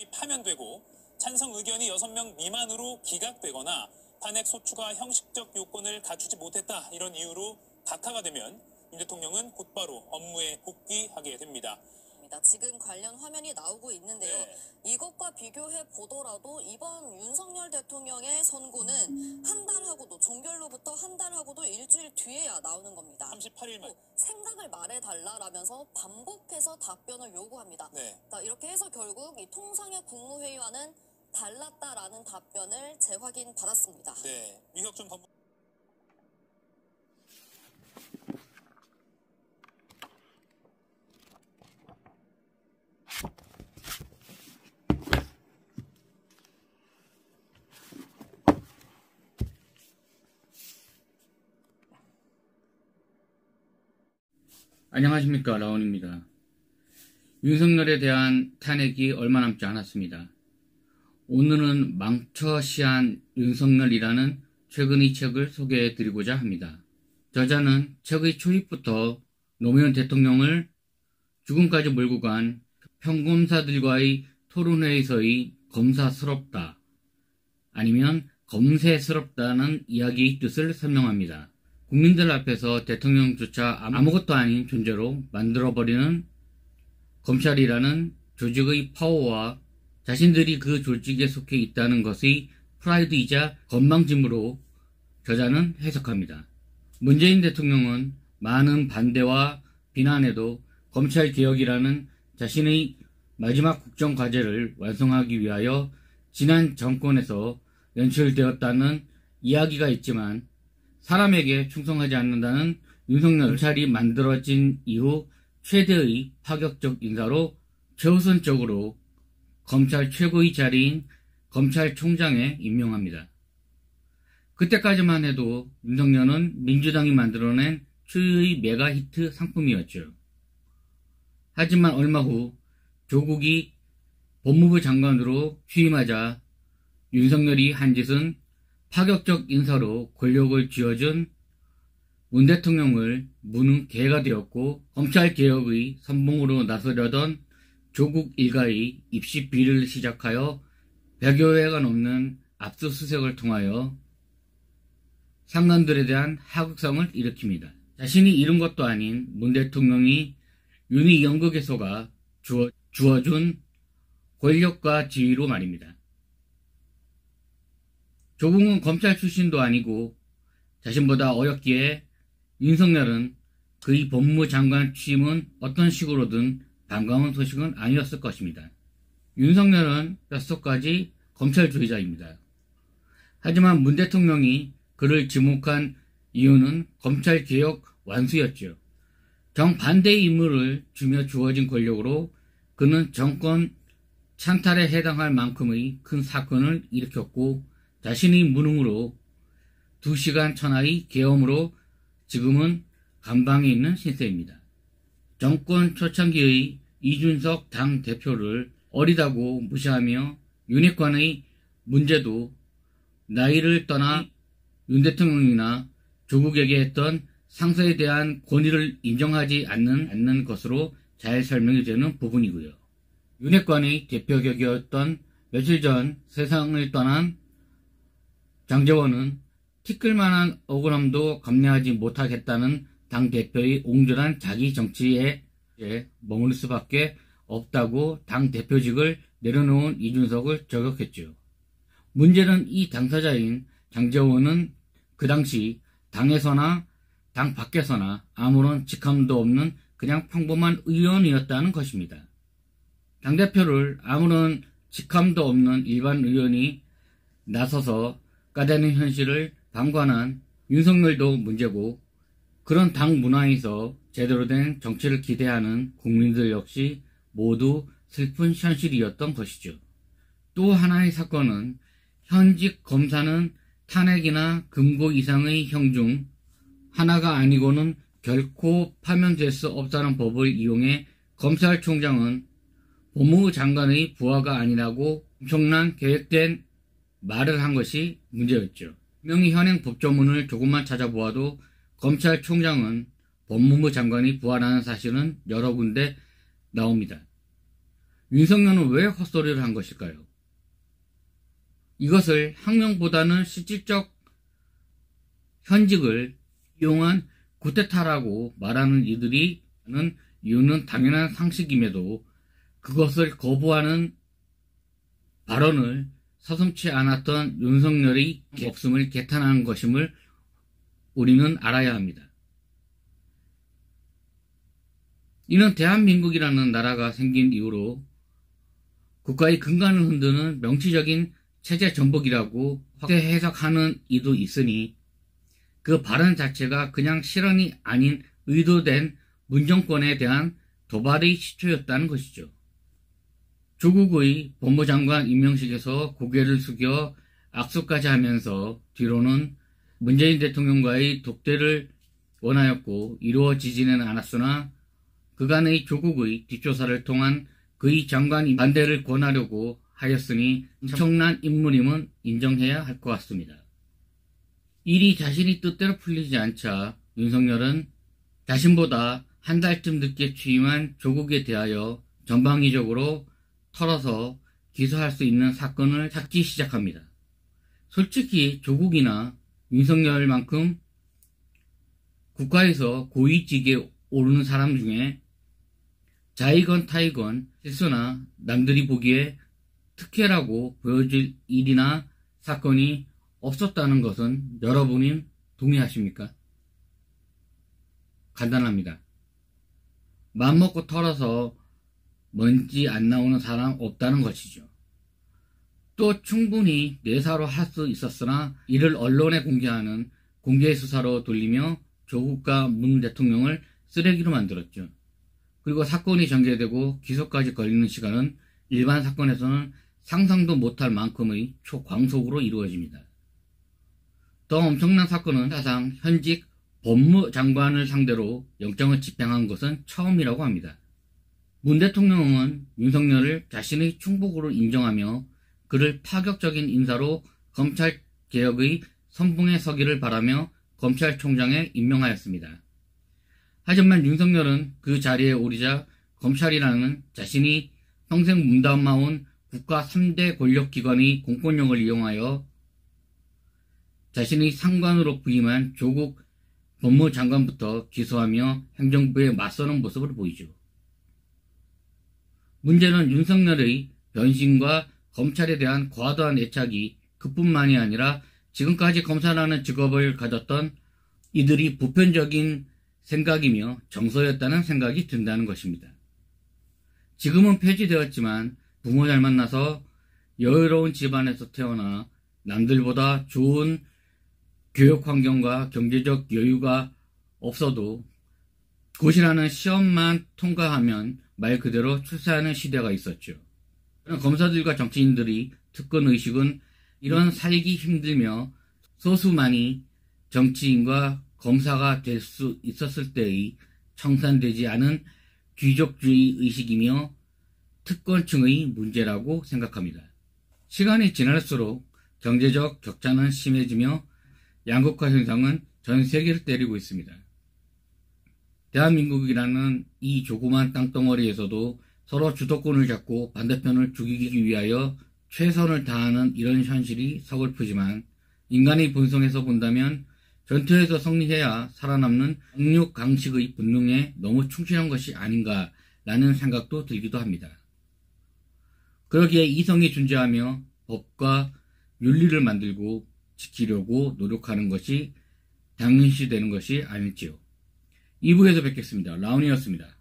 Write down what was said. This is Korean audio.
파면되고 찬성 의견이 6명 미만으로 기각되거나 탄핵 소추가 형식적 요건을 갖추지 못했다, 이런 이유로 각하가 되면 윤 대통령은 곧바로 업무에 복귀하게 됩니다. 지금 관련 화면이 나오고 있는데요. 네. 이것과 비교해 보더라도 이번 윤석열 대통령의 선고는 한 달하고도, 종결로부터 한 달하고도 일주일 뒤에야 나오는 겁니다. 38일만. 생각을 말해달라라면서 반복해서 답변을 요구합니다. 네. 이렇게 해서 결국 이 통상의 국무회의와는 달랐다라는 답변을 재확인 받았습니다. 네. 유혁준 법무. 안녕하십니까, 라온입니다. 윤석열에 대한 탄핵이 얼마 남지 않았습니다. 오늘은 망처시한 윤석열이라는 최근의 책을 소개해드리고자 합니다. 저자는 책의 초입부터 노무현 대통령을 죽음까지 몰고 간 평검사들과의 토론회에서의 검사스럽다, 아니면 검세스럽다는 이야기의 뜻을 설명합니다. 국민들 앞에서 대통령조차 아무것도 아닌 존재로 만들어버리는 검찰이라는 조직의 파워와 자신들이 그 조직에 속해 있다는 것의 프라이드이자 건망짐으로 저자는 해석합니다. 문재인 대통령은 많은 반대와 비난에도 검찰개혁이라는 자신의 마지막 국정과제를 완성하기 위하여 지난 정권에서 연출되었다는 이야기가 있지만, 사람에게 충성하지 않는다는 윤석열 검찰이 만들어진 이후 최대의 파격적 인사로 최우선적으로 검찰 최고의 자리인 검찰총장에 임명합니다. 그때까지만 해도 윤석열은 민주당이 만들어낸 초유의 메가히트 상품이었죠. 하지만 얼마 후 조국이 법무부 장관으로 취임하자 윤석열이 한 짓은 파격적 인사로 권력을 쥐어준 문 대통령을 무는 개가 되었고, 검찰개혁의 선봉으로 나서려던 조국 일가의 입시 비리를 시작하여 100여 회가 넘는 압수수색을 통하여 상관들에 대한 하극상을 일으킵니다. 자신이 잃은 것도 아닌 문 대통령이 윤희 연극에 속아 주어준 권력과 지위로 말입니다. 조국은 검찰 출신도 아니고 자신보다 어렸기에 윤석열은 그의 법무부 장관 취임은 어떤 식으로든 반가운 소식은 아니었을 것입니다. 윤석열은 뼛속까지 검찰주의자입니다. 하지만 문 대통령이 그를 지목한 이유는 검찰개혁 완수였죠. 정반대의 임무를 주며 주어진 권력으로 그는 정권 찬탈에 해당할 만큼의 큰 사건을 일으켰고, 자신의 무능으로 2시간 천하의 계엄으로 지금은 감방에 있는 신세입니다. 정권 초창기의 이준석 당대표를 어리다고 무시하며 윤핵관의 문제도 나이를 떠나 윤 대통령이나 조국에게 했던 상서에 대한 권위를 인정하지 않는 것으로 잘 설명이 되는 부분이고요. 윤핵관의 대표격이었던 며칠 전 세상을 떠난 장제원은 티끌만한 억울함도 감내하지 못하겠다는 당대표의 옹졸한 자기 정치에 머무를 수밖에 없다고 당대표직을 내려놓은 이준석을 저격했죠. 문제는 이 당사자인 장제원은 그 당시 당에서나 당 밖에서나 아무런 직함도 없는 그냥 평범한 의원이었다는 것입니다. 당대표를 아무런 직함도 없는 일반 의원이 나서서 까대는 현실을 방관한 윤석열도 문제고, 그런 당 문화에서 제대로 된 정치를 기대하는 국민들 역시 모두 슬픈 현실이었던 것이죠. 또 하나의 사건은 현직 검사는 탄핵이나 금고 이상의 형 중 하나가 아니고는 결코 파면될 수 없다는 법을 이용해 검찰총장은 법무부 장관의 부하가 아니라고 엄청난 계획된 말을 한 것이 문제였죠. 분명히 현행 법조문을 조금만 찾아보아도 검찰총장은 법무부 장관이 부하라는 사실은 여러 군데 나옵니다. 윤석열은 왜 헛소리를 한 것일까요? 이것을 학명보다는 실질적 현직을 이용한 구테타라고 말하는 이들이 하는 이유는 당연한 상식임에도 그것을 거부하는 발언을 서슴지 않았던 윤석열의 없음을 개탄한 것임을 우리는 알아야 합니다. 이는 대한민국이라는 나라가 생긴 이후로 국가의 근간을 흔드는 명시적인 체제 전복이라고 확대 해석하는 이도 있으니 그 발언 자체가 그냥 실언이 아닌 의도된 문정권에 대한 도발의 시초였다는 것이죠. 조국의 법무장관 임명식에서 고개를 숙여 악수까지 하면서 뒤로는 문재인 대통령과의 독대를 원하였고 이루어지지는 않았으나 그간의 조국의 뒷조사를 통한 그의 장관 반대를 권하려고 하였으니 엄청난 인물임은 인정해야 할 것 같습니다. 일이 자신이 뜻대로 풀리지 않자 윤석열은 자신보다 한 달쯤 늦게 취임한 조국에 대하여 전방위적으로 털어서 기소할 수 있는 사건을 찾기 시작합니다. 솔직히 조국이나 윤석열만큼 국가에서 고위직에 오르는 사람 중에 자이건 타이건 실수나 남들이 보기에 특혜라고 보여질 일이나 사건이 없었다는 것은 여러분이 동의하십니까? 간단합니다. 맘먹고 털어서 먼지 안 나오는 사람 없다는 것이죠. 또 충분히 내사로 할 수 있었으나 이를 언론에 공개하는 공개수사로 돌리며 조국과 문 대통령을 쓰레기로 만들었죠. 그리고 사건이 전개되고 기소까지 걸리는 시간은 일반 사건에서는 상상도 못할 만큼의 초광속으로 이루어집니다. 더 엄청난 사건은 사상 현직 법무장관을 상대로 영장을 집행한 것은 처음이라고 합니다. 문 대통령은 윤석열을 자신의 충복으로 인정하며 그를 파격적인 인사로 검찰개혁의 선봉에 서기를 바라며 검찰총장에 임명하였습니다. 하지만 윤석열은 그 자리에 오르자 검찰이라는 자신이 평생 몸담아온 국가 3대 권력기관의 공권력을 이용하여 자신의 상관으로 부임한 조국 법무장관부터 기소하며 행정부에 맞서는 모습을 보이죠. 문제는 윤석열의 변신과 검찰에 대한 과도한 애착이 그뿐만이 아니라 지금까지 검사라는 직업을 가졌던 이들이 보편적인 생각이며 정서였다는 생각이 든다는 것입니다. 지금은 폐지되었지만 부모 잘 만나서 여유로운 집안에서 태어나 남들보다 좋은 교육 환경과 경제적 여유가 없어도 고시라는 시험만 통과하면 말 그대로 출세하는 시대가 있었죠. 검사들과 정치인들이 특권의식은 이런 살기 힘들며 소수만이 정치인과 검사가 될 수 있었을 때의 청산되지 않은 귀족주의 의식이며 특권층의 문제라고 생각합니다. 시간이 지날수록 경제적 격차는 심해지며 양극화 현상은 전 세계를 때리고 있습니다. 대한민국이라는 이 조그만 땅덩어리에서도 서로 주도권을 잡고 반대편을 죽이기 위하여 최선을 다하는 이런 현실이 서글프지만 인간의 본성에서 본다면 전투에서 승리해야 살아남는 강육강식의 본능에 너무 충실한 것이 아닌가라는 생각도 들기도 합니다. 그러기에 이성이 존재하며 법과 윤리를 만들고 지키려고 노력하는 것이 당연시 되는 것이 아닐지요. 2부에서 뵙겠습니다. 라운이었습니다.